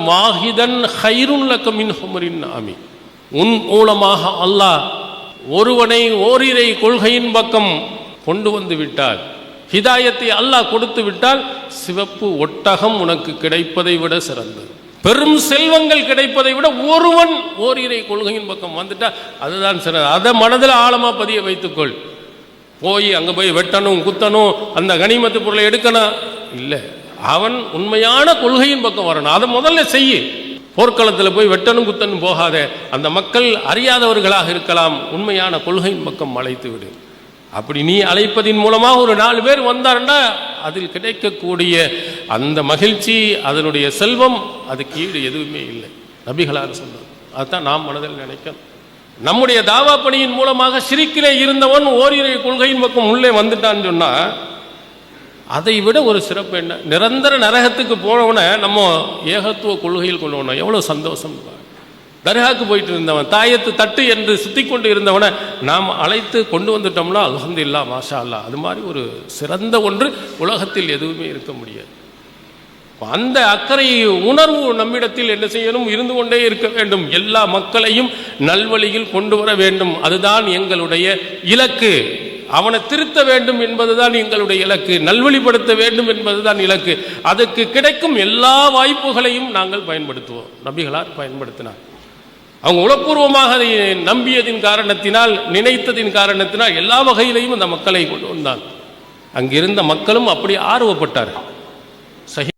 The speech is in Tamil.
வாஹிதன் ஹைருன் லக மின் ஹுமரின் நாமி. உன் மூலமாக அல்லாஹ் ஒருவனை ஓரிரை கொள்கையின் பக்கம் கொண்டு வந்து விட்டால், ஹிதாயத்தை அல்லாஹ் கொடுத்து விட்டால், சிவப்பு ஒட்டகம் உனக்கு கிடைப்பதை விட சிறந்தது. பெரும் செல்வங்கள் கிடைப்பதை விட ஒருவன் ஓரிரை கொள்கையின் பக்கம் வந்துட்டா அதுதான் சிறந்தது. அதை மனதில் ஆழமா பதிய வைத்துக்கொள். போய் அங்கே போய் வெட்டணும், குத்தணும், அந்த கனிமத்து பொருளை எடுக்கணும் இல்லை. அவன் உண்மையான கொள்கையின் பக்கம் வரணும். அதை முதல்ல செய்ய. போர்க்களத்தில் போய் வெட்டணும் குத்தணும் போகாத. அந்த மக்கள் அறியாதவர்களாக இருக்கலாம், உண்மையான கொள்கையின் பக்கம் அழைத்து விடு. அப்படி நீ அழைப்பதின் மூலமாக ஒரு 4 பேர் வந்தாருன்னா அதில் கிடைக்கக்கூடிய அந்த மகிழ்ச்சி, அதனுடைய செல்வம், அதுக்கு ஈடு எதுவுமே இல்லை. நபிகளார் சொன்னது அதுதான் நாம் மனதில் நினைக்கணும். நம்முடைய தாவா பணியின் மூலமாக ஷிரிக்கிலே இருந்தவன் ஓரிரை கொள்கையின் பக்கம் உள்ளே வந்துட்டான்னு சொன்னா அதை விட ஒரு சிறப்பு என்ன? நிரந்தர நரகத்துக்கு போனவனை நம்ம ஏகத்துவ கொள்கையில் கொள்ளவன எவ்வளோ சந்தோஷம். தர்காவுக்கு போயிட்டு இருந்தவன், தாயத்து தட்டு என்று சுத்தி கொண்டு இருந்தவனை நாம் அழைத்து கொண்டு வந்துட்டோம்னா அல்ஹம்துலில்லாஹ் மாஷா அல்லாஹ், அது மாதிரி ஒரு சிறந்த ஒன்று உலகத்தில் எதுவுமே இருக்க முடியாது. அந்த அக்கறை உணர்வு நம்மிடத்தில் என்ன செய்யணும்? இருந்து கொண்டே இருக்க வேண்டும். எல்லா மக்களையும் நல்வழியில் கொண்டு வர வேண்டும். அதுதான் எங்களுடைய இலக்கு. அவனை திருத்த வேண்டும் என்பதுதான் எங்களுடைய இலக்கு. நல்வழிப்படுத்த வேண்டும் என்பதுதான் இலக்கு. அதற்கு கிடைக்கும் எல்லா வாய்ப்புகளையும் நாங்கள் பயன்படுத்துவோம். நபிகளார் பயன்படுத்தினார். அவங்க உளப்பூர்வமாக அதை நம்பியதின் காரணத்தினால், நினைத்ததின் காரணத்தினால் எல்லா வகையிலையும் அந்த மக்களை கொண்டு வந்தார். அங்கிருந்த மக்களும் அப்படி ஆர்வப்பட்டார்.